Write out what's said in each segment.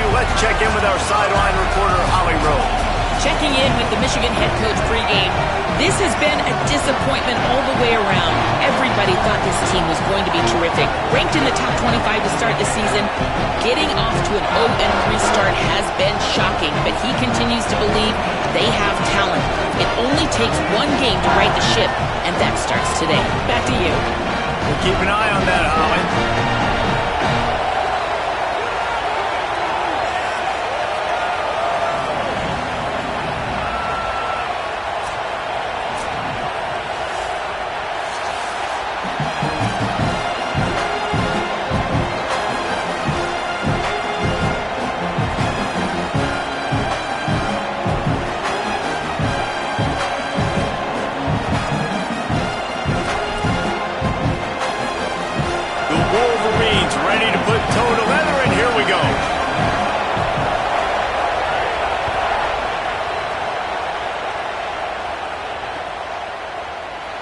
you. Let's check in with our sideline reporter, Holly Rowe. Checking in with the Michigan head coach pregame. This has been a disappointment all the way around. Everybody thought this team was going to be terrific. Ranked in the top 25 to start the season, getting off to an 0-3 start has been shocking, but he continues to believe they have talent. It only takes one game to right the ship, and that starts today. Back to you. We'll keep an eye on that, Holly.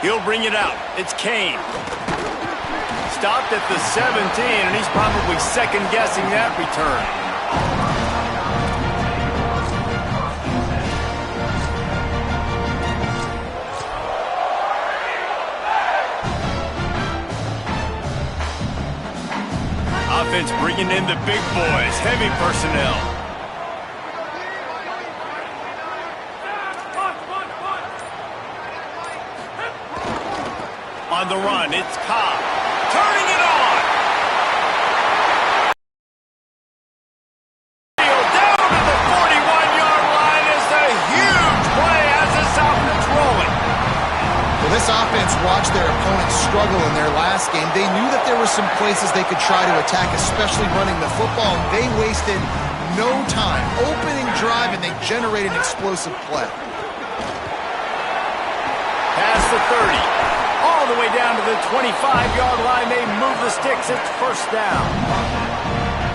He'll bring it out. It's Kane. Stopped at the 17, and he's probably second-guessing that return. Offense bringing in the big boys, heavy personnel. On the run, it's Cobb. Turning it on! Down to the 41-yard line is a huge play as this offense rolling. Well, this offense watched their opponents struggle in their last game. They knew that there were some places they could try to attack, especially running the football, and they wasted no time. Opening drive, and they generated an explosive play. Past the 30. All the way down to the 25-yard line. They move the sticks. It's first down.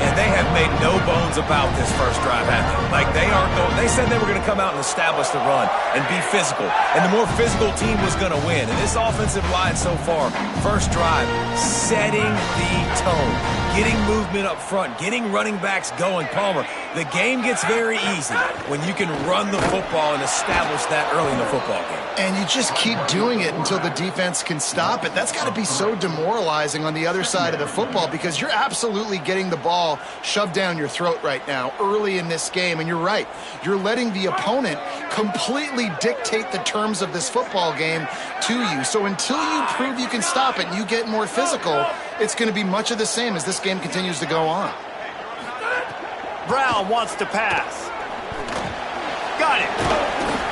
And they have made no bones about this first drive, have they? Like, they said they were going to come out and establish the run and be physical. And the more physical team was going to win. And this offensive line so far, first drive, setting the tone. Getting movement up front, getting running backs going. Palmer, the game gets very easy when you can run the football and establish that early in the football game. And you just keep doing it until the defense can stop it. That's got to be so demoralizing on the other side of the football because you're absolutely getting the ball shoved down your throat right now early in this game. And you're right. You're letting the opponent completely dictate the terms of this football game to you. So until you prove you can stop it and you get more physical, it's going to be much of the same as this game continues to go on. Brown wants to pass. Got it.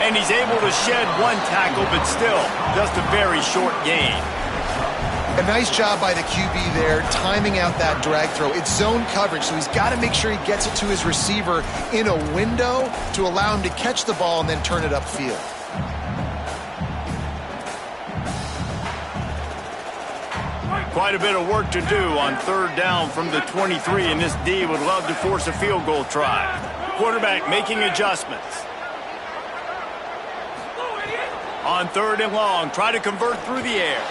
And he's able to shed one tackle, but still just a very short gain. A nice job by the QB there, timing out that drag throw. It's zone coverage, so he's got to make sure he gets it to his receiver in a window to allow him to catch the ball and then turn it upfield. Quite a bit of work to do on third down from the 23, and this D would love to force a field goal try. Quarterback making adjustments. On third and long, try to convert through the air.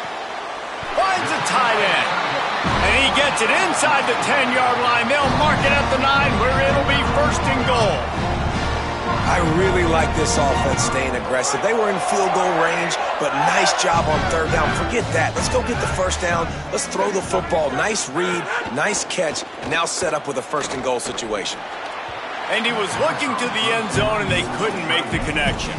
Finds a tight end. And he gets it inside the 10-yard line. They'll mark it at the 9 where it'll be first and goal. I really like this offense staying aggressive. They were in field goal range, but nice job on third down. Forget that. Let's go get the first down. Let's throw the football. Nice read, nice catch, now set up with a first and goal situation. And he was looking to the end zone, and they couldn't make the connection.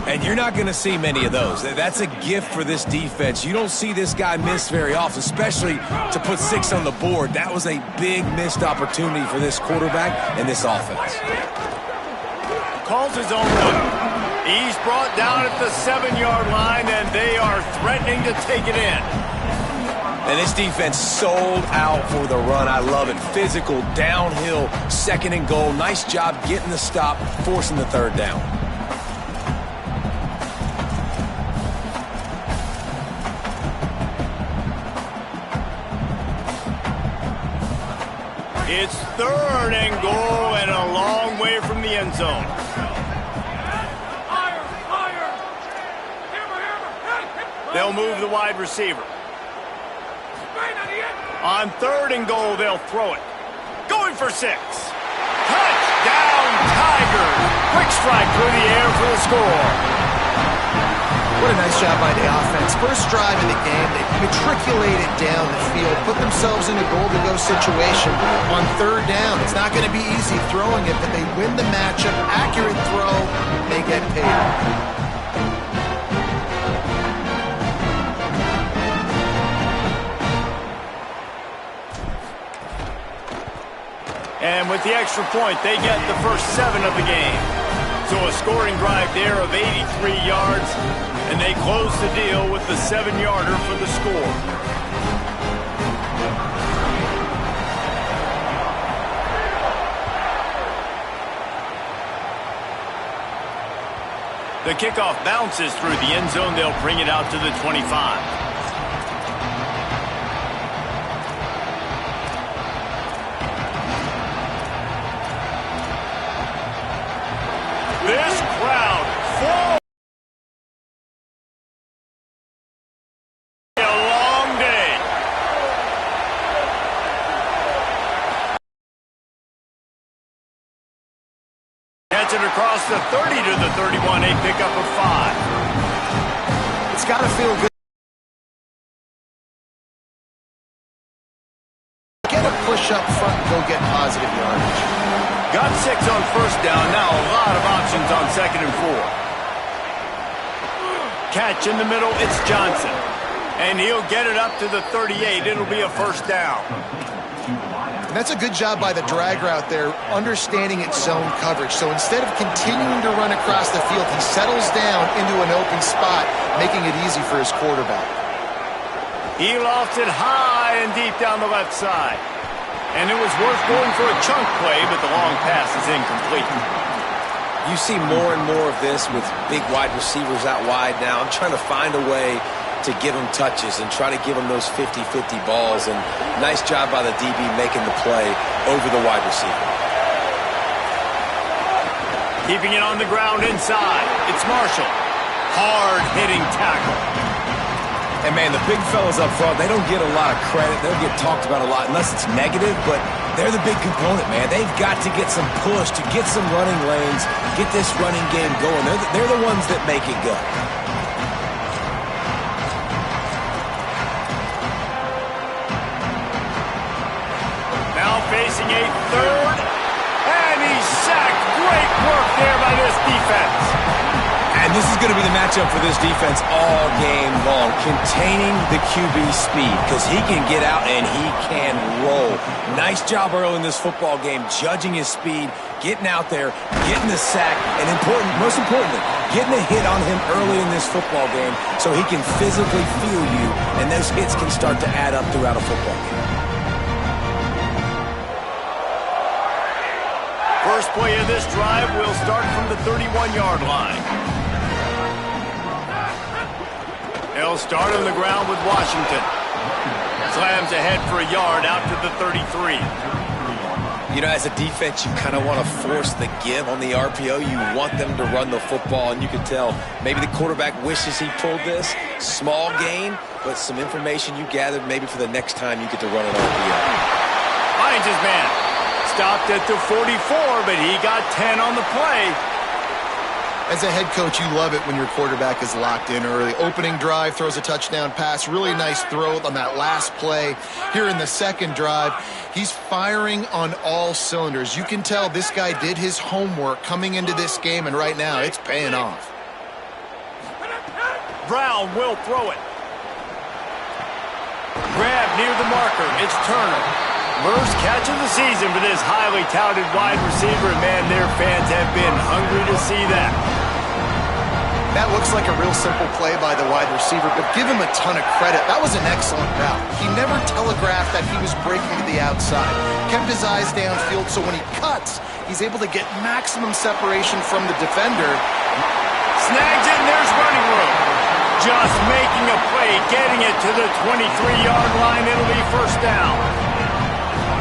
And you're not going to see many of those. That's a gift for this defense. You don't see this guy miss very often, especially to put 6 on the board. That was a big missed opportunity for this quarterback and this offense. Calls his own run. He's brought down at the 7-yard line, and they are threatening to take it in. And this defense sold out for the run. I love it. Physical, downhill, second and goal. Nice job getting the stop, forcing the third down. It's third and goal and a long way from the end zone. They'll move the wide receiver. On third and goal, they'll throw it. Going for 6. Touchdown, Tigers! Quick strike through the air for the score. What a nice job by the offense. First drive of the game, they matriculated down the field, put themselves in a goal-to-go situation on third down. It's not going to be easy throwing it, but they win the matchup. Accurate throw, they get paid. And with the extra point, they get the first 7 of the game. So a scoring drive there of 83 yards, and they close the deal with the 7-yarder for the score. The kickoff bounces through the end zone. They'll bring it out to the 25. This crowd full. A long day. Gets it across the 30 to the 31, a pickup of 5. It's got to feel good. Get a push up front and go get positive yardage. Got 6 on first down. Now a lot of options on 2nd and 4. Catch in the middle. It's Johnson. And he'll get it up to the 38. It'll be a first down. And that's a good job by the drag route there, understanding its zone coverage. So instead of continuing to run across the field, he settles down into an open spot, making it easy for his quarterback. He lofts it high and deep down the left side. And it was worth going for a chunk play, but the long pass is incomplete. You see more and more of this with big wide receivers out wide now. I'm trying to find a way to give them touches and try to give them those 50-50 balls. And nice job by the DB making the play over the wide receiver. Keeping it on the ground inside. It's Marshall. Hard-hitting tackle. And, man, the big fellas up front, they don't get a lot of credit. They'll get talked about a lot unless it's negative, but they're the big component, man. They've got to get some push, to get some running lanes, get this running game going. They're the ones that make it go. Now facing a third, and he's sacked. Great work there by this defense. And this is going to be the matchup for this defense all game long, containing the QB speed, because he can get out and he can roll. Nice job early in this football game, judging his speed, getting out there, getting the sack, and most importantly, getting a hit on him early in this football game so he can physically feel you, and those hits can start to add up throughout a football game. First play of this drive will start from the 31-yard line. They'll start on the ground with Washington. Slams ahead for a yard out to the 33. You know, as a defense, you kind of want to force the give on the RPO. You want them to run the football, and you can tell maybe the quarterback wishes he pulled this. Small gain, but some information you gathered maybe for the next time you get to run an RPO. Finds his man. Stopped at the 44, but he got 10 on the play. As a head coach, you love it when your quarterback is locked in early. Opening drive, throws a touchdown pass. Really nice throw on that last play. Here in the second drive, he's firing on all cylinders. You can tell this guy did his homework coming into this game, and right now it's paying off. Brown will throw it. Grab near the marker. It's Turner. First catch of the season for this highly touted wide receiver. Man, their fans have been hungry to see that. That looks like a real simple play by the wide receiver, but give him a ton of credit. That was an excellent route. He never telegraphed that he was breaking to the outside. Kept his eyes downfield, so when he cuts, he's able to get maximum separation from the defender. Snags it, and there's running room. Just making a play, getting it to the 23-yard line. It'll be first down.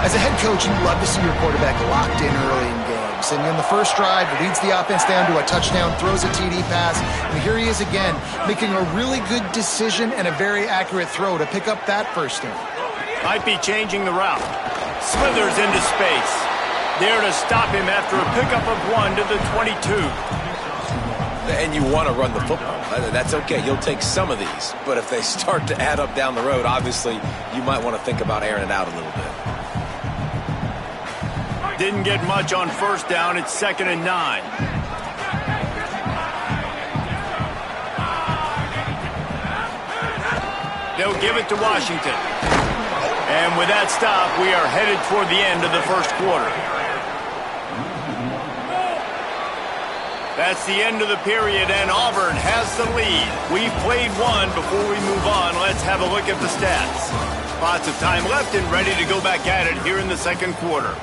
As a head coach, you love to see your quarterback locked in early in games. And in the first drive, leads the offense down to a touchdown, throws a TD pass, and here he is again, making a really good decision and a very accurate throw to pick up that first down. Might be changing the route. Slithers into space. There to stop him after a pickup of 1 to the 22. And you want to run the football. That's okay. You'll take some of these. But if they start to add up down the road, obviously, you might want to think about airing it out a little bit. Didn't get much on first down. It's 2nd and 9. They'll give it to Washington. And with that stop, we are headed toward the end of the first quarter. That's the end of the period, and Auburn has the lead. We've played one. Before we move on, let's have a look at the stats. Lots of time left and ready to go back at it here in the second quarter.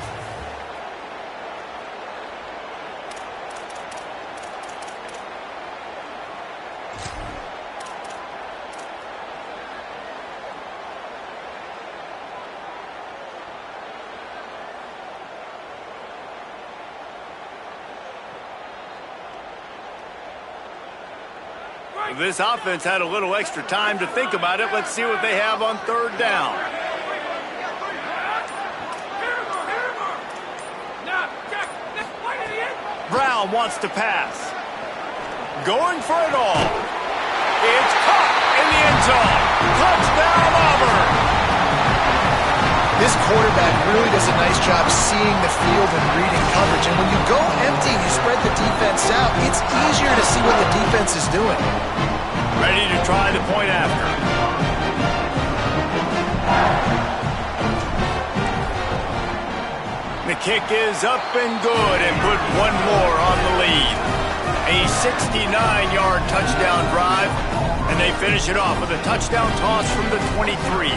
This offense had a little extra time to think about it. Let's see what they have on third down. Brown wants to pass. Going for it all. It's caught in the end zone. Touchdown, Auburn. This quarterback really does a nice job seeing the field and reading coverage. And when you go empty and you spread the defense out, it's easier to see what the defense is doing. Ready to try the point after. The kick is up and good and put one more on the lead. A 69-yard touchdown drive, and they finish it off with a touchdown toss from the 23.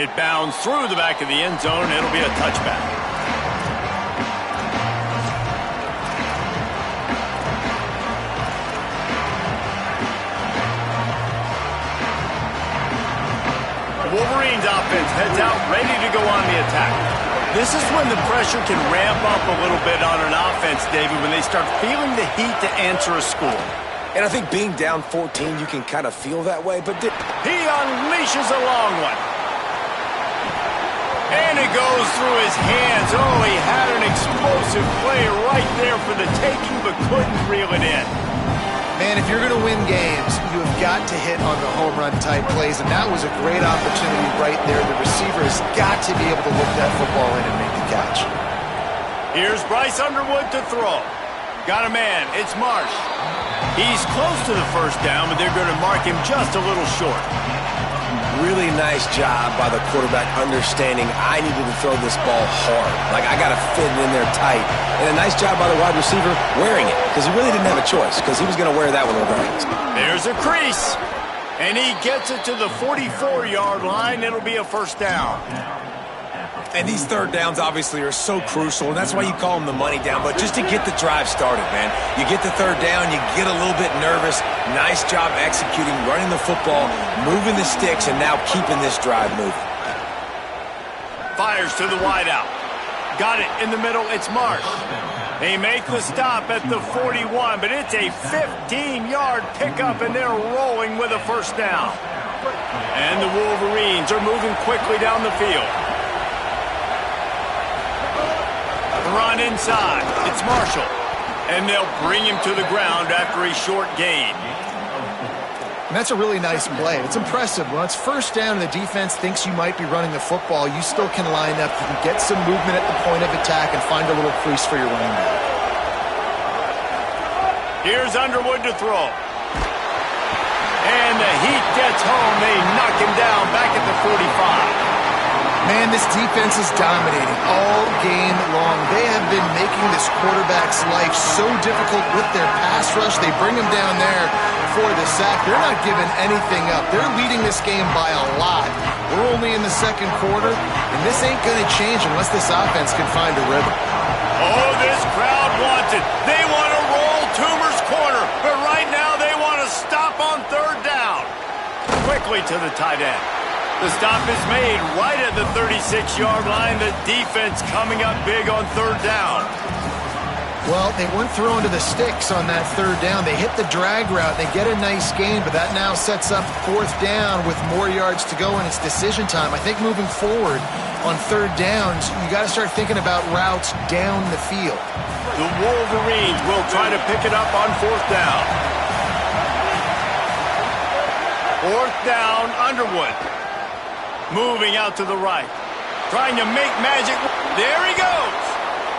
It bounds through the back of the end zone. It'll be a touchback. Wolverines offense heads out, ready to go on the attack. This is when the pressure can ramp up a little bit on an offense, David, when they start feeling the heat to answer a score. And I think being down 14, you can kind of feel that way. But he unleashes a long one. And it goes through his hands. Oh, he had an explosive play right there for the taking, but couldn't reel it in. Man, if you're going to win games, you have got to hit on the home run type plays, and that was a great opportunity right there. The receiver has got to be able to look that football in and make the catch. Here's Bryce Underwood to throw. Got a man. It's Marsh. He's close to the first down, but they're going to mark him just a little short. Really nice job by the quarterback understanding I needed to throw this ball hard. Like, I got to fit it in there tight. And a nice job by the wide receiver wearing it, because he really didn't have a choice, because he was going to wear that one regardless. There's a crease, and he gets it to the 44-yard line. It'll be a first down. And these third downs obviously are so crucial, and that's why you call them the money down. But just to get the drive started, man, you get the third down, you get a little bit nervous. Nice job executing, running the football, moving the sticks, and now keeping this drive moving. Fires to the wideout. Got it in the middle. It's Marsh. They make the stop at the 41, but it's a 15-yard pickup, and they're rolling with a first down. And the Wolverines are moving quickly down the field. Run inside. It's Marshall. And they'll bring him to the ground after a short gain. And that's a really nice play. It's impressive. When it's first down and the defense thinks you might be running the football, you still can line up. You can get some movement at the point of attack and find a little crease for your running back. Here's Underwood to throw. And the heat gets home. They knock him down back at the 45. Man, this defense is dominating all game long. They have been making this quarterback's life so difficult with their pass rush. They bring him down there for the sack. They're not giving anything up. They're leading this game by a lot. We're only in the second quarter, and this ain't going to change unless this offense can find a rhythm. Oh, this crowd wants it. They want to roll Toomer's corner, but right now they want to stop on third down. Quickly to the tight end. The stop is made right at the 36-yard line. The defense coming up big on third down. Well, they weren't thrown to the sticks on that third down. They hit the drag route. They get a nice gain, but that now sets up fourth down with more yards to go, and it's decision time. I think moving forward on third downs, you got to start thinking about routes down the field. The Wolverines will try to pick it up on fourth down. Fourth down, Underwood. Moving out to the right. Trying to make magic. There he goes.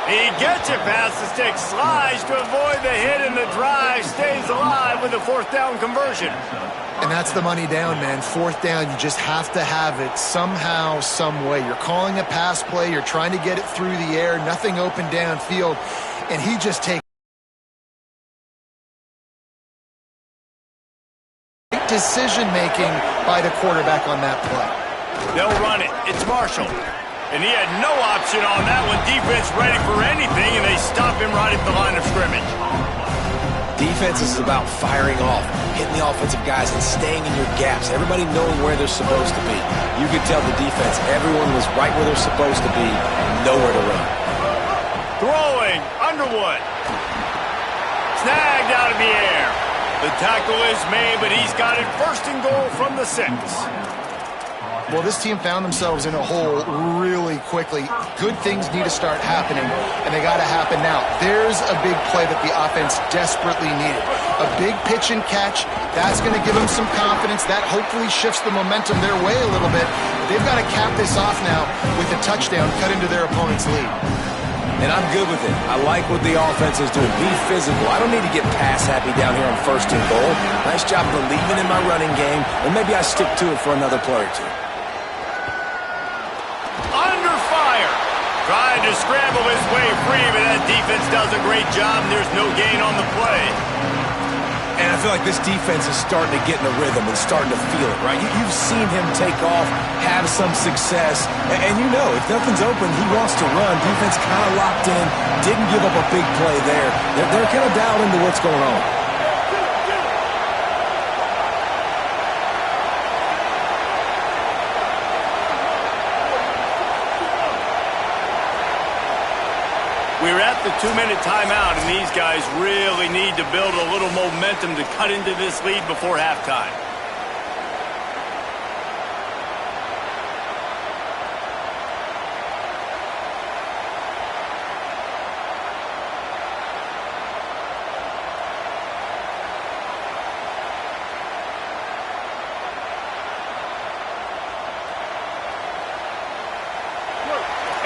He gets it past the stick, slides to avoid the hit, and the drive stays alive with a fourth down conversion. And that's the money down, man. Fourth down, you just have to have it somehow, some way. You're calling a pass play. You're trying to get it through the air. Nothing open downfield. And he just takes decision-making by the quarterback on that play. They'll run it. It's Marshall. And he had no option on that one. Defense ready for anything, and they stop him right at the line of scrimmage. Defense is about firing off, hitting the offensive guys, and staying in your gaps. Everybody knowing where they're supposed to be. You could tell the defense, everyone was right where they're supposed to be, and nowhere to run. Throwing, Underwood. Snagged out of the air. The tackle is made, but he's got it first and goal from the 6. Well, this team found themselves in a hole really quickly. Good things need to start happening, and they got to happen now. There's a big play that the offense desperately needed. A big pitch and catch. That's going to give them some confidence. That hopefully shifts the momentum their way a little bit. They've got to cap this off now with a touchdown cut into their opponent's lead. And I'm good with it. I like what the offense is doing. Be physical. I don't need to get pass happy down here on first and goal. Nice job believing in my running game, and maybe I stick to it for another play or two. Under fire. Trying to scramble his way free, but that defense does a great job, and there's no gain on the play. And I feel like this defense is starting to get in a rhythm and starting to feel it, right? You've seen him take off, have some success, and you know, if nothing's open, he wants to run. Defense kind of locked in, didn't give up a big play there. They're kind of dialed into what's going on. We're at the 2-minute timeout, and these guys really need to build a little momentum to cut into this lead before halftime.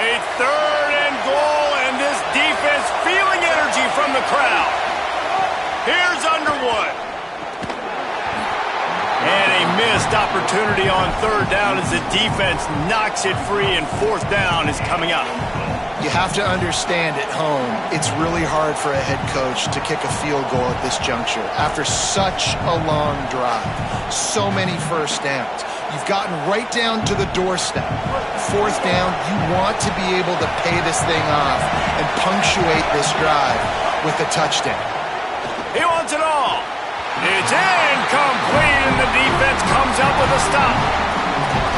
A third and goal, and this defense feeling energy from the crowd. Here's Underwood. And a missed opportunity on third down as the defense knocks it free, and fourth down is coming up. You have to understand at home, it's really hard for a head coach to kick a field goal at this juncture. After such a long drive, so many first downs. You've gotten right down to the doorstep. Fourth down, you want to be able to pay this thing off and punctuate this drive with a touchdown. He wants it all. It's incomplete, and the defense comes up with a stop.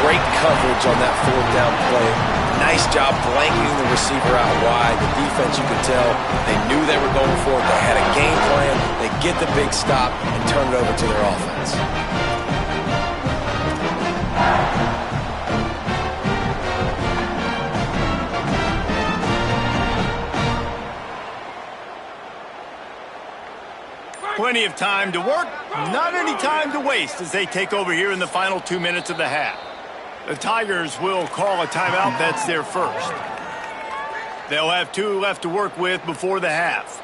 Great coverage on that fourth down play. Nice job blanking the receiver out wide. The defense, you could tell, they knew they were going for it. They had a game plan. They get the big stop and turn it over to their offense. Plenty of time to work, not any time to waste as they take over here in the final 2 minutes of the half. The Tigers will call a timeout. That's their first. They'll have 2 left to work with before the half.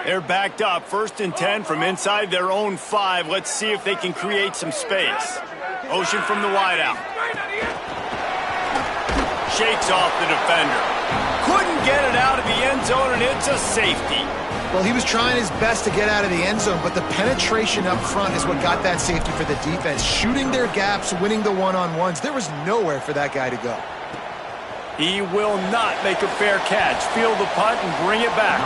They're backed up, 1st and 10 from inside their own 5. Let's see if they can create some space. Ocean from the wideout. Shakes off the defender. Couldn't get it out of the end zone, and it's a safety. Well, he was trying his best to get out of the end zone, but the penetration up front is what got that safety for the defense. Shooting their gaps, winning the one-on-ones. There was nowhere for that guy to go. He will not make a fair catch. Field the punt and bring it back.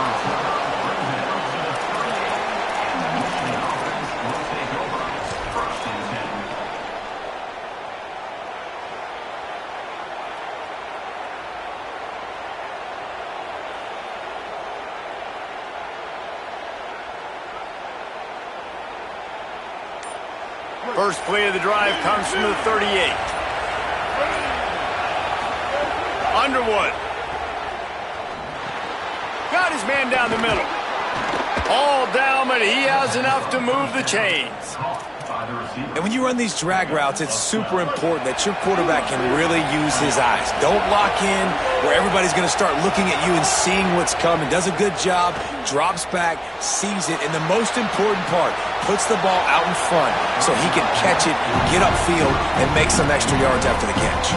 First play of the drive comes from the 38. Underwood. Got his man down the middle. All down, but he has enough to move the chains. And when you run these drag routes, it's super important that your quarterback can really use his eyes. Don't lock in where everybody's going to start looking at you and seeing what's coming. Does a good job, drops back, sees it, and the most important part, puts the ball out in front so he can catch it, get upfield, and make some extra yards after the catch.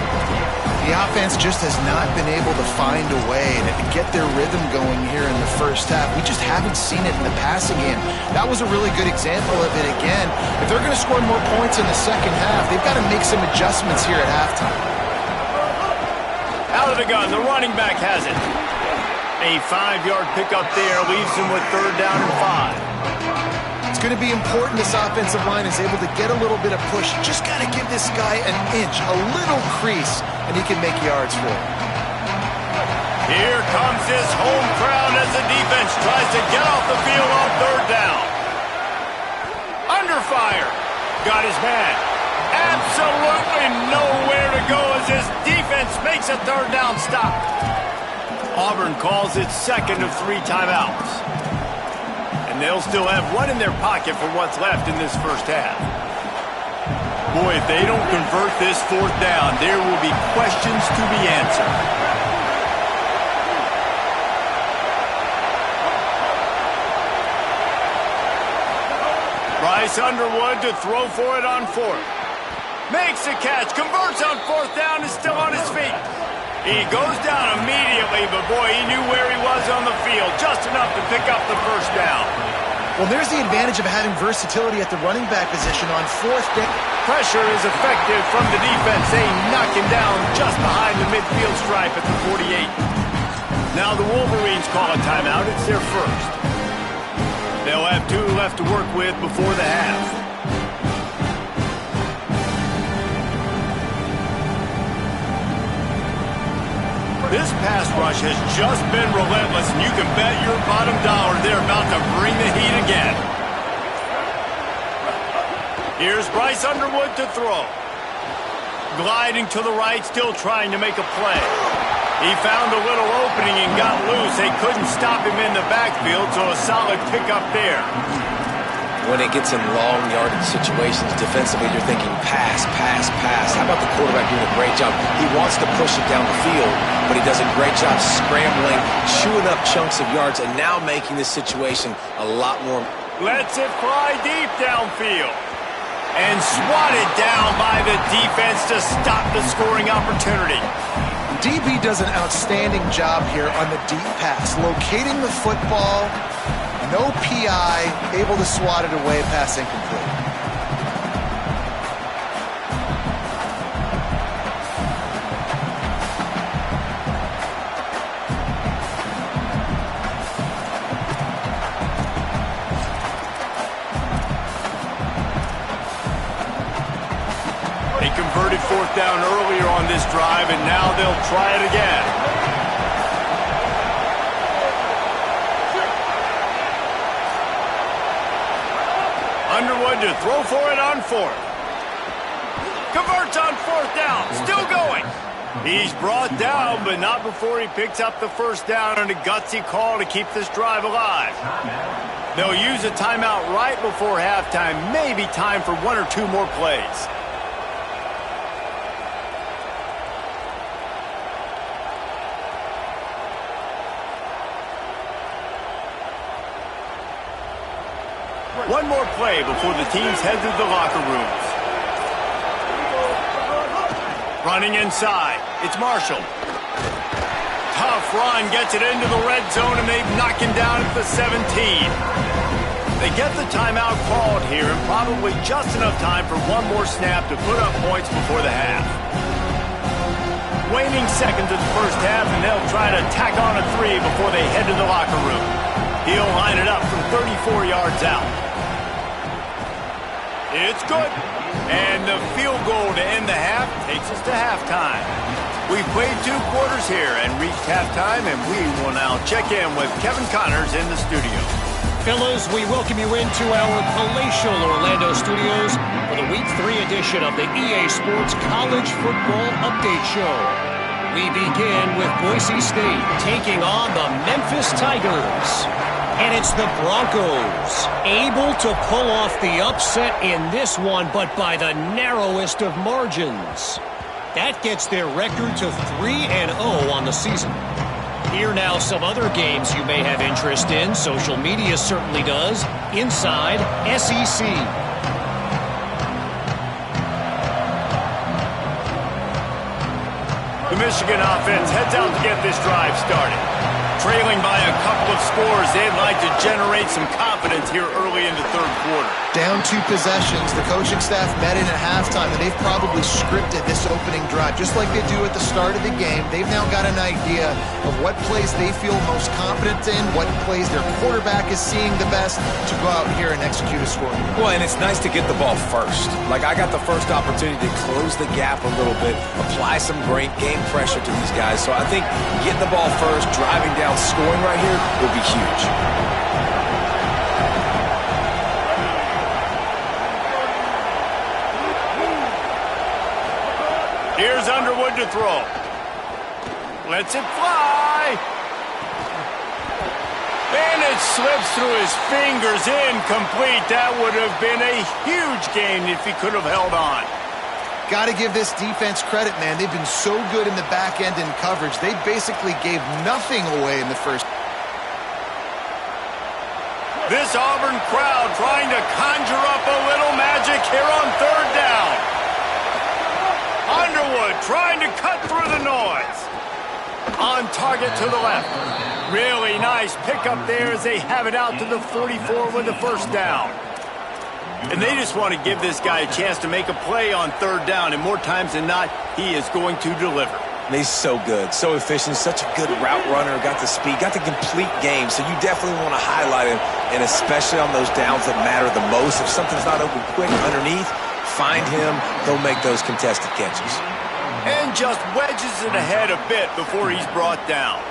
The offense just has not been able to find a way to get their rhythm going here in the first half. We just haven't seen it in the passing game. That was a really good example of it again. If they're going to score more points in the second half, they've got to make some adjustments here at halftime. Out of the gun, the running back has it. A 5-yard pickup there leaves him with 3rd down and 5. It's going to be important this offensive line is able to get a little bit of push. You just got to give this guy an inch, a little crease, and he can make yards for it. Here comes his home crowd as the defense tries to get off the field on 3rd down. Under fire. Got his man. Absolutely nowhere to go as his defense makes a 3rd down stop. Auburn calls it 2nd of 3 timeouts. And they'll still have one in their pocket for what's left in this first half. Boy, if they don't convert this 4th down, there will be questions to be answered. Bryce Underwood to throw for it on 4th. Makes the catch, converts on 4th down, is still on his feet. He goes down immediately, but boy, he knew where he was on the field, just enough to pick up the 1st down. Well, there's the advantage of having versatility at the running back position on 4th down. Pressure is effective from the defense. They knock him down just behind the midfield stripe at the 48. Now the Wolverines call a timeout. It's their first. They'll have 2 left to work with before the half. This pass rush has just been relentless, and you can bet your bottom dollar they're about to bring the heat again. Here's Bryce Underwood to throw. Gliding to the right, still trying to make a play. He found a little opening and got loose. They couldn't stop him in the backfield, so a solid pickup there. When it gets in long yardage situations defensively, you're thinking pass, pass, pass. How about the quarterback doing a great job? He wants to push it down the field, but he does a great job scrambling, chewing up chunks of yards, and now making this situation a lot more. Lets it fly deep downfield. And swatted down by the defense to stop the scoring opportunity. DB does an outstanding job here on the deep pass, locating the football. No PI, able to swat it away, pass incomplete. They converted 4th down earlier on this drive, and now they'll try it again. Underwood to throw for it on 4th. Converts on 4th down. Still going. He's brought down, but not before he picks up the 1st down on a gutsy call to keep this drive alive. They'll use a timeout right before halftime. Maybe time for 1 or 2 more plays. One more play before the teams head to the locker rooms. Running inside. It's Marshall. Tough run gets it into the red zone, and they've knocked him down at the 17. They get the timeout called here, and probably just enough time for 1 more snap to put up points before the half. Waning seconds of the first half, and they'll try to tack on a 3 before they head to the locker room. He'll line it up from 34 yards out. It's good. And the field goal to end the half takes us to halftime. We've played 2 quarters here and reached halftime, and we will now check in with Kevin Connors in the studio. Fellas, we welcome you into our palatial Orlando studios for the Week edition of the EA Sports College Football Update Show. We begin with Boise State taking on the Memphis Tigers. And it's the Broncos, able to pull off the upset in this one, but by the narrowest of margins. That gets their record to 3-0 on the season. Here now some other games you may have interest in. Social media certainly does. Inside SEC. The Michigan offense heads out to get this drive started. Trailing by a couple of scores, they'd like to generate some confidence here early in the third quarter. Down 2 possessions, the coaching staff met in at halftime, and they've probably scripted this opening drive. Just like they do at the start of the game, they've now got an idea of what plays they feel most confident in, what plays their quarterback is seeing the best to go out here and execute a score. Well, and it's nice to get the ball first. Like, I got the first opportunity to close the gap a little bit, apply some great game pressure to these guys. So I think getting the ball first, driving down, scoring right here will be huge. Here's Underwood to throw. Lets it fly. And it slips through his fingers, incomplete. That would have been a huge gain if he could have held on. Got to give this defense credit, man. They've been so good in the back end in coverage. They basically gave nothing away in the first. This Auburn crowd trying to conjure up a little magic here on third down. Underwood trying to cut through the noise. On target to the left. Really nice pickup there as they have it out to the 44 with the first down. And they just want to give this guy a chance to make a play on third down, and more times than not, he is going to deliver. And he's so good, so efficient, such a good route runner, got the speed, got the complete game, so you definitely want to highlight him, and especially on those downs that matter the most. If something's not open quick underneath, find him, he'll make those contested catches. And just wedges it ahead a bit before he's brought down.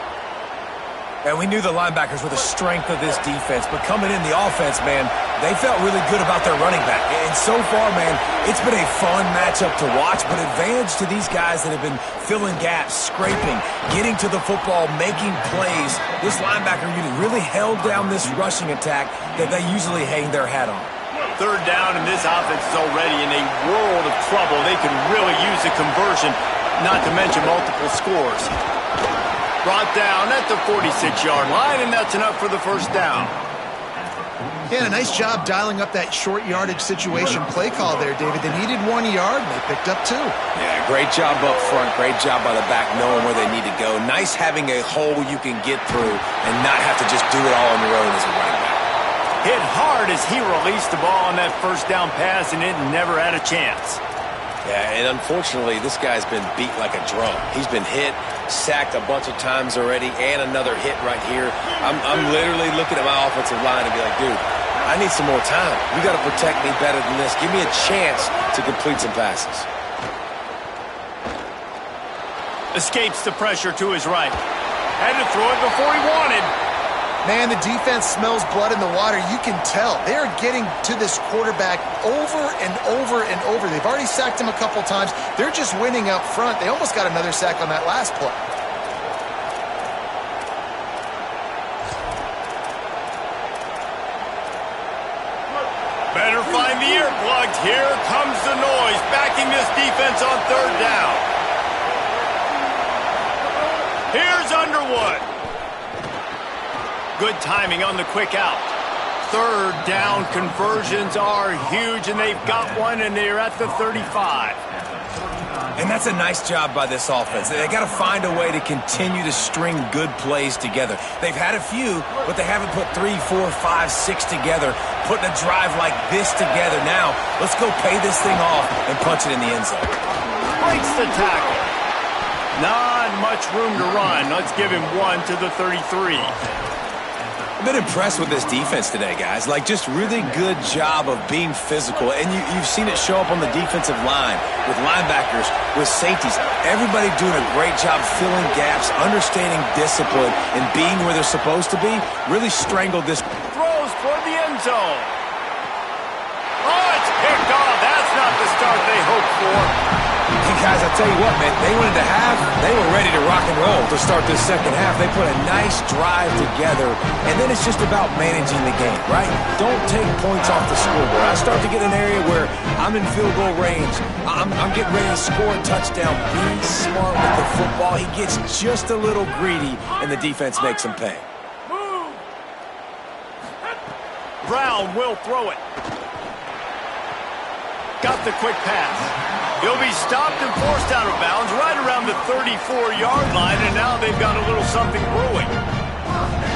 And we knew the linebackers were the strength of this defense, but coming in the offense, man, they felt really good about their running back. And so far, man, it's been a fun matchup to watch, but advantage to these guys that have been filling gaps, scraping, getting to the football, making plays. This linebacker unit really held down this rushing attack that they usually hang their hat on. Third down, and this offense is already in a world of trouble. They could really use a conversion, not to mention multiple scores. Brought down at the 46-yard line, and that's enough for the first down. Yeah, a nice job dialing up that short yardage situation play call there, David. They needed 1 yard, and they picked up 2. Yeah, great job up front. Great job by the back knowing where they need to go. Nice having a hole you can get through and not have to just do it all on your own as a running back. Hit hard as he released the ball on that first down pass, and it never had a chance. Yeah, and unfortunately, this guy's been beat like a drum. He's been hit, sacked a bunch of times already, and another hit right here. I'm literally looking at my offensive line and be like, dude, I need some more time. You got to protect me better than this. Give me a chance to complete some passes. Escapes the pressure to his right. Had to throw it before he wanted. Man, the defense smells blood in the water. You can tell. They are getting to this quarterback over and over and over. They've already sacked him a couple times. They're just winning up front. They almost got another sack on that last play. Better find the earplugs. Here comes the noise, backing this defense on third down. Here's Underwood. Good timing on the quick out. Third down conversions are huge, and they've got one, and they're at the 35. And that's a nice job by this offense. They got to find a way to continue to string good plays together. They've had a few, but they haven't put 3, 4, 5, 6 together, putting a drive like this together. Now, let's go pay this thing off and punch it in the end zone. Breaks the tackle. Not much room to run. Let's give him 1 to the 33. I've been impressed with this defense today, guys. Like, just really good job of being physical. And you've seen it show up on the defensive line with linebackers, with safeties. Everybody doing a great job filling gaps, understanding discipline, and being where they're supposed to be. Really strangled this. Throws toward the end zone. Oh, it's picked off. That's not the start they I'll tell you what, man, they went into half, they were ready to rock and roll to start this second half. They put a nice drive together, and then it's just about managing the game, right? Don't take points off the scoreboard. I start to get an area where I'm in field goal range. I'm getting ready to score a touchdown. Be smart with the football. He gets just a little greedy, and the defense makes him pay. Brown will throw it. Got the quick pass. He'll be stopped and forced out of bounds right around the 34-yard line, and now they've got a little something brewing.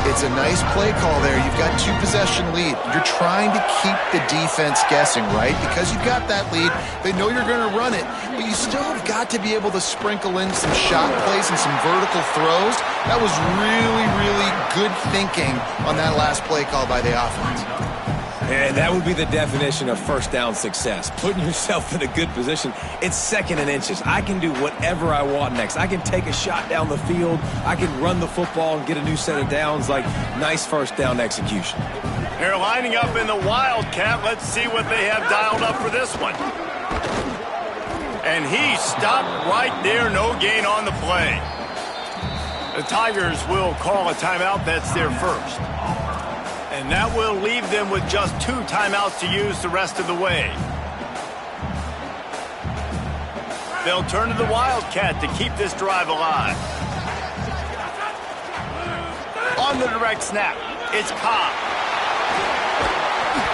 It's a nice play call there. You've got 2-possession lead. You're trying to keep the defense guessing, right? Because you've got that lead, they know you're going to run it, but you still have got to be able to sprinkle in some shot plays and some vertical throws. That was really, really good thinking on that last play call by the offense. And that would be the definition of first down success. Putting yourself in a good position. It's second and inches. I can do whatever I want next. I can take a shot down the field. I can run the football and get a new set of downs. Like, nice first down execution. They're lining up in the Wildcat. Let's see what they have dialed up for this one. And he stopped right there. No gain on the play. The Tigers will call a timeout. That's their first. And that will leave them with just 2 timeouts to use the rest of the way. They'll turn to the Wildcat to keep this drive alive. On the direct snap, it's Cobb.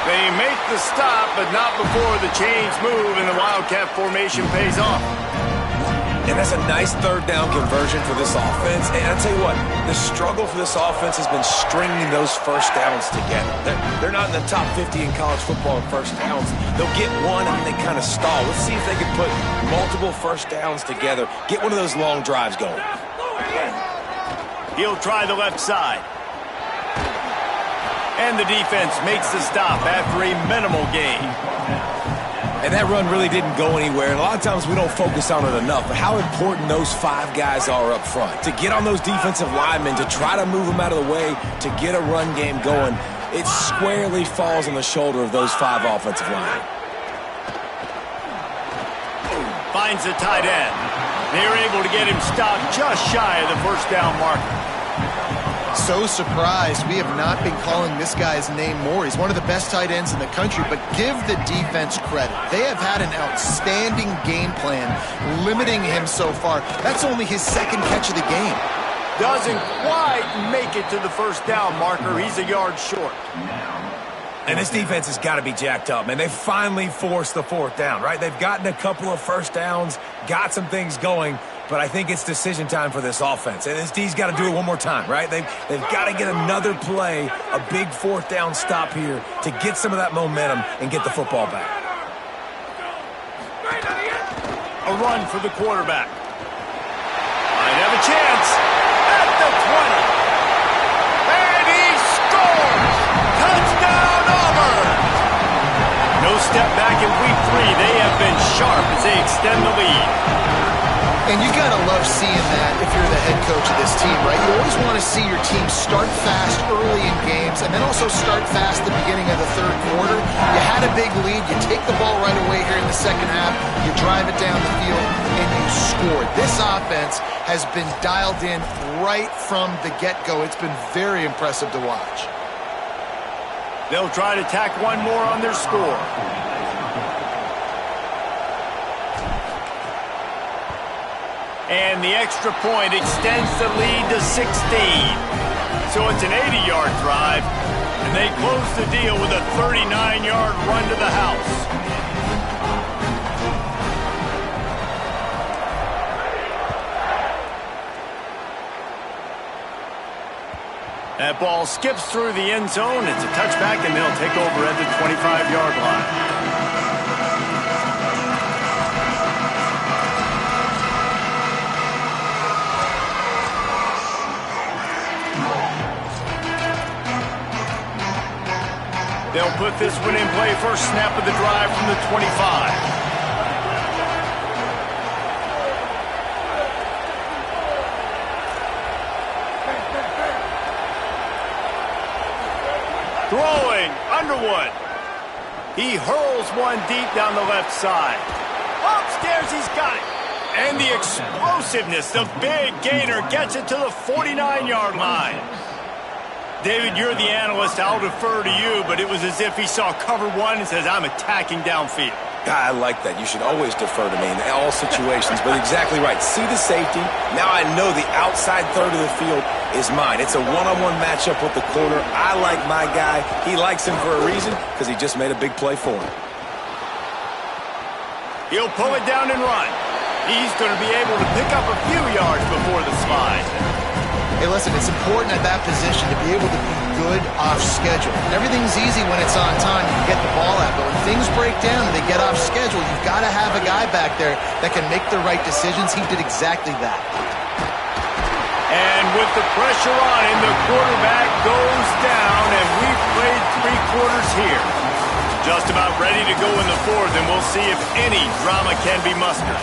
They make the stop, but not before the chains move and the Wildcat formation pays off. And that's a nice third down conversion for this offense. And I'll tell you what, the struggle for this offense has been stringing those first downs together. They're not in the top 50 in college football in first downs. They'll get one and then they kind of stall. Let's see if they can put multiple first downs together. Get one of those long drives going. He'll try the left side. And the defense makes the stop after a minimal gain. And that run really didn't go anywhere. And a lot of times we don't focus on it enough. But how important those 5 guys are up front. To get on those defensive linemen, to try to move them out of the way, to get a run game going, it squarely falls on the shoulder of those 5 offensive linemen. Finds the tight end. They're able to get him stopped just shy of the first down marker. So surprised we have not been calling this guy's name more. He's one of the best tight ends in the country, but give the defense credit. They have had an outstanding game plan limiting him so far. That's only his 2nd catch of the game. Doesn't quite make it to the first down marker. He's a yard short. And this defense has got to be jacked up, man. They finally forced the 4th down, right? They've gotten a couple of first downs, got some things going, but I think it's decision time for this offense. And this D's got to do it one more time, right? They've got to get another play, a big 4th down stop here to get some of that momentum and get the football back. A run for the quarterback. Might have a chance at the 20. And he scores! Touchdown, Auburn! No step back in week 3. They have been sharp as they extend the lead. And you gotta love seeing that if you're the head coach of this team, right? You always want to see your team start fast early in games and then also start fast at the beginning of the 3rd quarter. You had a big lead, you take the ball right away here in the 2nd half, you drive it down the field, and you score. This offense has been dialed in right from the get-go. It's been very impressive to watch. They'll try to tack one more on their score. And the extra point extends the lead to 16. So it's an 80-yard drive, and they close the deal with a 39-yard run to the house. That ball skips through the end zone. It's a touchback, and they'll take over at the 25-yard line. They'll put this one in play. First snap of the drive from the 25. Throwing, Underwood. He hurls one deep down the left side. Upstairs, he's got it. And the explosiveness, the big gainer gets it to the 49-yard line. David, you're the analyst. I'll defer to you, but it was as if he saw cover one and says, I'm attacking downfield. I like that. You should always defer to me in all situations, but exactly right. See the safety. Now I know the outside third of the field is mine. It's a one-on-one matchup with the corner. I like my guy. He likes him for a reason because he just made a big play for him. He'll pull it down and run. He's going to be able to pick up a few yards before the slide. Hey, listen, it's important at that position to be able to be good off schedule. Everything's easy when it's on time. You can get the ball out, but when things break down and they get off schedule, you've got to have a guy back there that can make the right decisions. He did exactly that. And with the pressure on him, the quarterback goes down, and we've played 3 quarters here. Just about ready to go in the 4th, and we'll see if any drama can be mustered.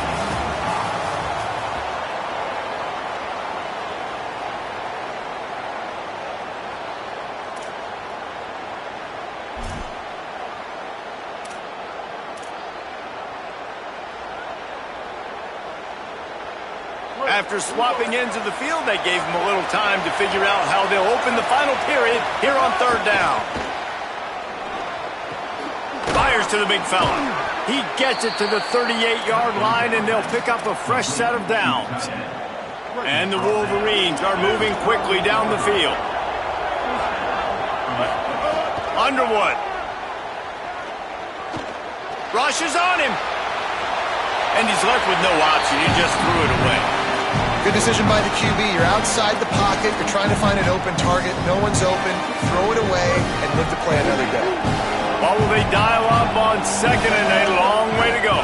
After swapping ends of the field, they gave him a little time to figure out how they'll open the final period here on 3rd down. Fires to the big fella. He gets it to the 38-yard line, and they'll pick up a fresh set of downs. And the Wolverines are moving quickly down the field. Underwood. Rushes on him. And he's left with no option. He just threw it away. Good decision by the QB. You're outside the pocket. You're trying to find an open target. No one's open. Throw it away and live to play another day. While they dial up on 2nd and a long way to go.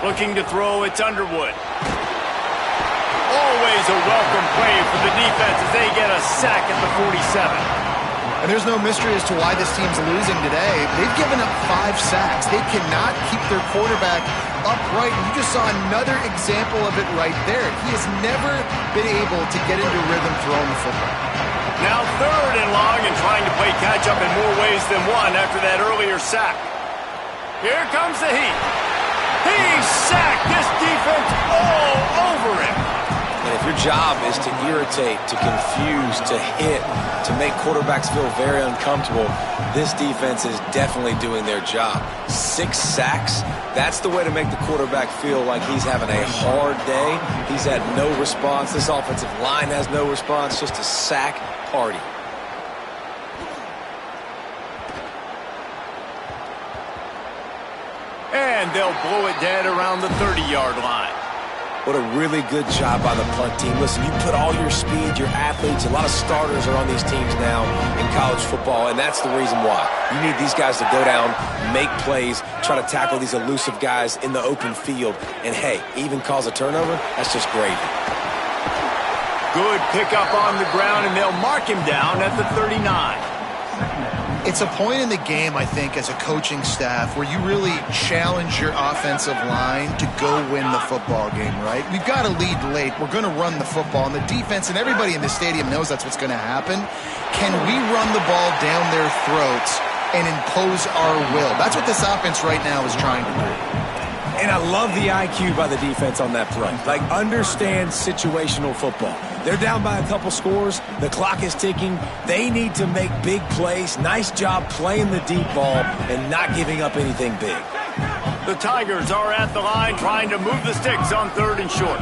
Looking to throw, it's Underwood. Always a welcome play for the defense as they get a sack at the 47. And there's no mystery as to why this team's losing today. They've given up 5 sacks. They cannot keep their quarterback upright. And you just saw another example of it right there. He has never been able to get into rhythm throwing the football. Now 3rd and long and trying to play catch-up in more ways than one after that earlier sack. Here comes the heat. He sacked this defense all over him. And if your job is to irritate, to confuse, to hit, to make quarterbacks feel very uncomfortable, this defense is definitely doing their job. 6 sacks, that's the way to make the quarterback feel like he's having a hard day. He's had no response. This offensive line has no response, just a sack party. And they'll blow it dead around the 30-yard line. What a really good job by the punt team. Listen, you put all your speed, your athletes, a lot of starters are on these teams now in college football, and that's the reason why. You need these guys to go down, make plays, try to tackle these elusive guys in the open field, and hey, even cause a turnover, that's just gravy. Good pickup on the ground, and they'll mark him down at the 39. It's a point in the game, I think, as a coaching staff where you really challenge your offensive line to go win the football game, right? We've got to lead late. We're going to run the football, and the defense and everybody in the stadium knows that's what's going to happen. Can we run the ball down their throats and impose our will? That's what this offense right now is trying to do. And I love the IQ by the defense on that front. Like, understand situational football. They're down by a couple scores. The clock is ticking. They need to make big plays. Nice job playing the deep ball and not giving up anything big. The Tigers are at the line trying to move the sticks on 3rd and short.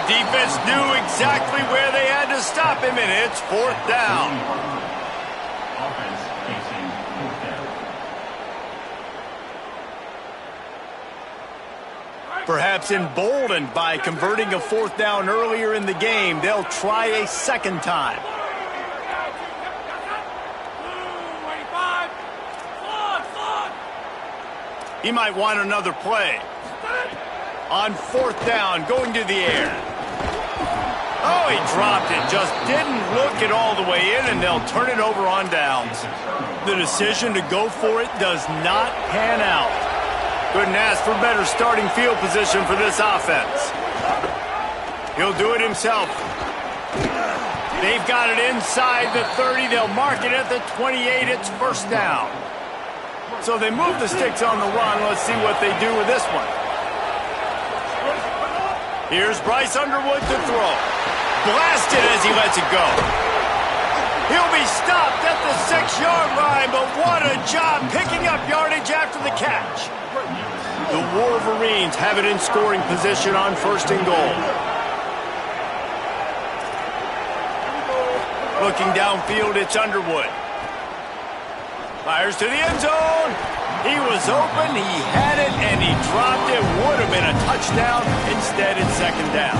Defense knew exactly where they had to stop him, and it's 4th down. Perhaps emboldened by converting a 4th down earlier in the game, they'll try a 2nd time. He might want another play. On 4th down, going to the air. Oh, he dropped it. Just didn't look it all the way in, and they'll turn it over on downs. The decision to go for it does not pan out. Couldn't ask for better starting field position for this offense. He'll do it himself. They've got it inside the 30. They'll mark it at the 28. It's first down. So they move the sticks on the run. Let's see what they do with this one. Here's Bryce Underwood to throw. Blasted as he lets it go. He'll be stopped at the 6-yard line, but what a job picking up yardage after the catch. The Wolverines have it in scoring position on first and goal. Looking downfield, it's Underwood. Fires to the end zone. He was open, he had it, and he dropped it. Would have been a touchdown. Instead, it's second down.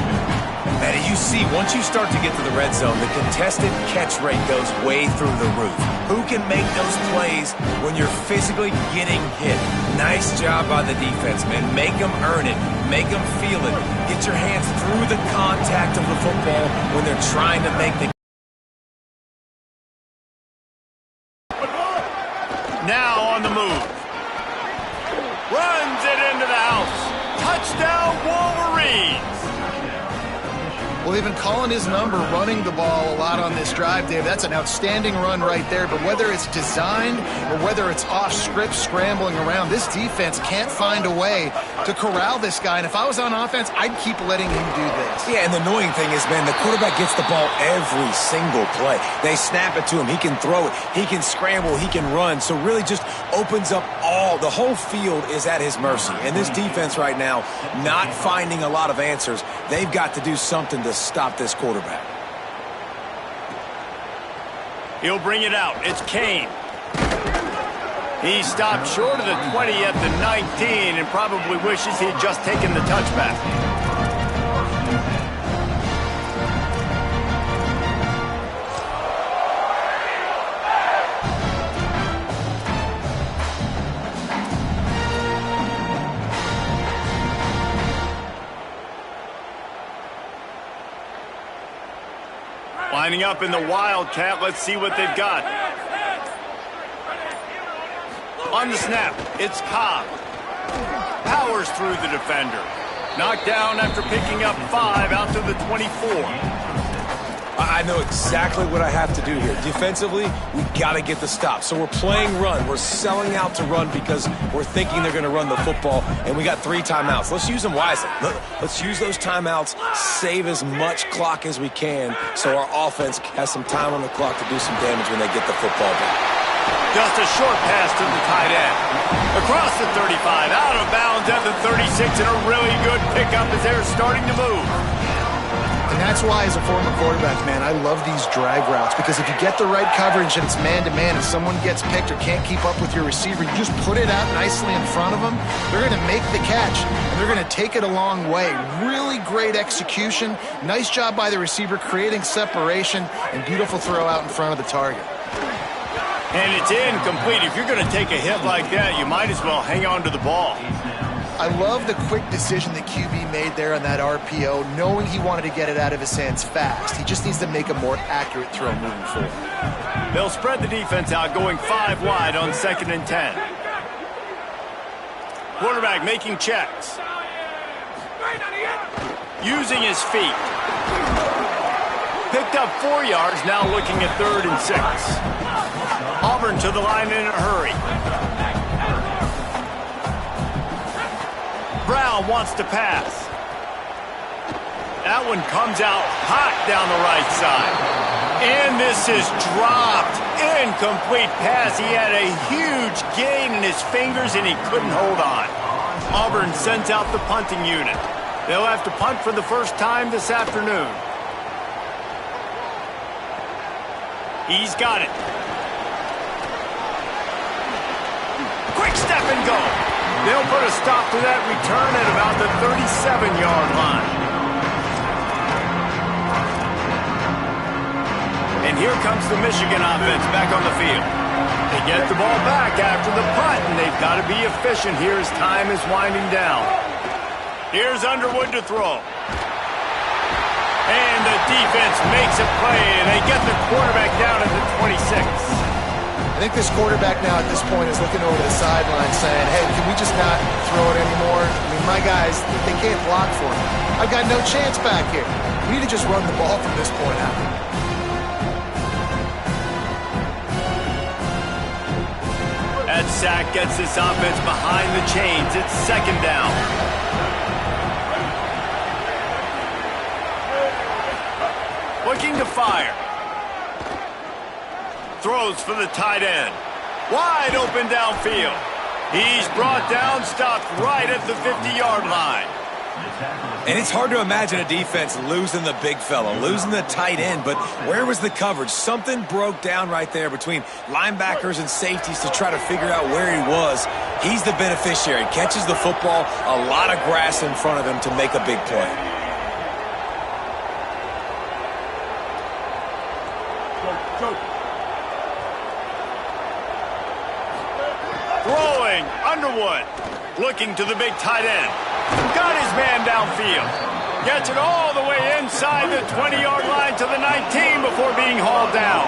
And you see, once you start to get to the red zone, the contested catch rate goes way through the roof. Who can make those plays when you're physically getting hit? Nice job by the defense, man. Make them earn it. Make them feel it. Get your hands through the contact of the football when they're trying to make the now on the move. Runs it into the house. Touchdown, Wolverines. Well, they've been calling his number, running the ball a lot on this drive, Dave. That's an outstanding run right there. But whether it's designed or whether it's off script, scrambling around, this defense can't find a way to corral this guy. And if I was on offense, I'd keep letting him do this. Yeah, and the annoying thing is, man, the quarterback gets the ball every single play. They snap it to him. He can throw it. He can scramble. He can run. So really just opens up the whole field is at his mercy. And this defense right now, not finding a lot of answers. They've got to do something to stop this quarterback. He'll bring it out. It's Kane. He stopped short of the 20 at the 19 and probably wishes he'd just taken the touchback. Lining up in the Wildcat. Let's see what they've got. On the snap, it's Cobb. Powers through the defender. Knocked down after picking up 5 out to the 24. I know exactly what I have to do here. Defensively, we got to get the stop. So we're playing run. We're selling out to run because we're thinking they're going to run the football, and we got 3 timeouts. Let's use them wisely. Let's use those timeouts, save as much clock as we can so our offense has some time on the clock to do some damage when they get the football back. Just a short pass to the tight end. Across the 35, out of bounds at the 36, and a really good pickup as they're starting to move. And that's why, as a former quarterback, man, I love these drag routes, because if you get the right coverage and it's man-to-man, if someone gets picked or can't keep up with your receiver, you just put it out nicely in front of them, they're going to make the catch, and they're going to take it a long way. Really great execution. Nice job by the receiver creating separation, and beautiful throw out in front of the target. And it's incomplete. If you're going to take a hit like that, you might as well hang on to the ball. I love the quick decision that QB made there on that RPO, knowing he wanted to get it out of his hands fast. He just needs to make a more accurate throw moving forward. They'll spread the defense out, going 5 wide on 2nd and 10. Quarterback making checks. Using his feet. Picked up 4 yards, now looking at 3rd and 6. Auburn to the line in a hurry. Brown wants to pass. That one comes out hot down the right side. And this is dropped. Incomplete pass. He had a huge gain in his fingers and he couldn't hold on. Auburn sends out the punting unit. They'll have to punt for the first time this afternoon. He's got it. Quick step and go. They'll put a stop to that return at about the 37-yard line. And here comes the Michigan offense back on the field. They get the ball back after the punt, and they've got to be efficient here as time is winding down. Here's Underwood to throw. And the defense makes a play, and they get the quarterback down at the 26. think this quarterback now at this point is looking over the sideline saying, hey, can we just not throw it anymore? I mean, my guys, they can't block for me. I've got no chance back here. We need to just run the ball from this point out. That sack gets this offense behind the chains. It's second down. Looking to fire. Throws for the tight end. Wide open downfield. He's brought down, stopped right at the 50-yard line. And it's hard to imagine a defense losing the big fella, losing the tight end, but where was the coverage? Something broke down right there between linebackers and safeties to try to figure out where he was. He's the beneficiary. Catches the football, a lot of grass in front of him to make a big play. Throwing, Underwood, looking to the big tight end. Got his man downfield. Gets it all the way inside the 20-yard line to the 19 before being hauled down.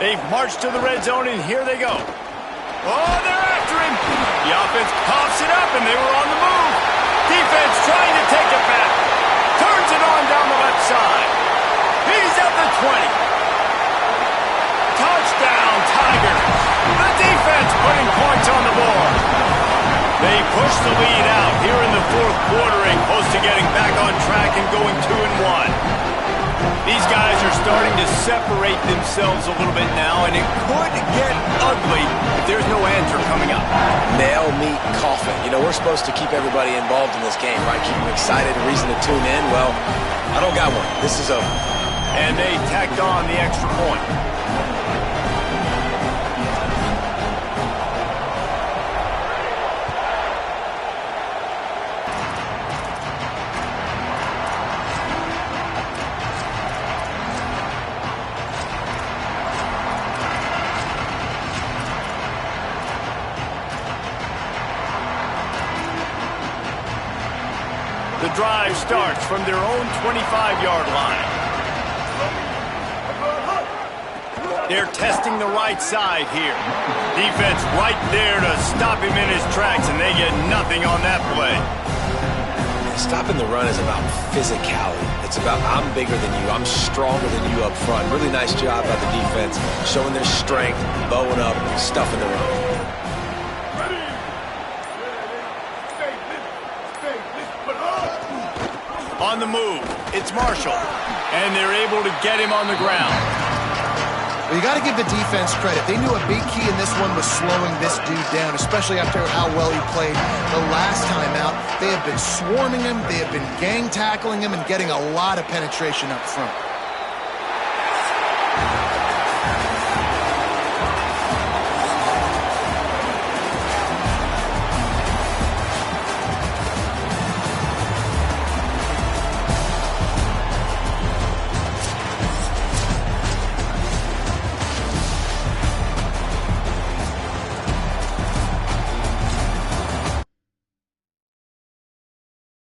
They've marched to the red zone, and here they go. Oh, they're after him. The offense coughs it up, and they were on the move. Defense trying to take it back. Turns it on down the left side. He's at the 20. Touchdown, Tigers. The defense putting points on the board. They push the lead out here in the fourth quarter and close to getting back on track and going 2-1. These guys are starting to separate themselves a little bit now, and it could get ugly if there's no answer coming up. Nail, meat, coffin. You know, we're supposed to keep everybody involved in this game, right? Keep them excited, a reason to tune in. Well, I don't got one. This is over. And they tacked on the extra point. The drive starts from their own 25-yard line. They're testing the right side here. Defense right there to stop him in his tracks, and they get nothing on that play. Stopping the run is about physicality. It's about I'm bigger than you, I'm stronger than you up front. Really nice job by the defense, showing their strength, bowing up, stuffing the run. On the move, it's Marshall, and they're able to get him on the ground. Well, you got to give the defense credit. They knew a big key in this one was slowing this dude down, especially after how well he played the last time out. They have been swarming him, they have been gang tackling him, and getting a lot of penetration up front.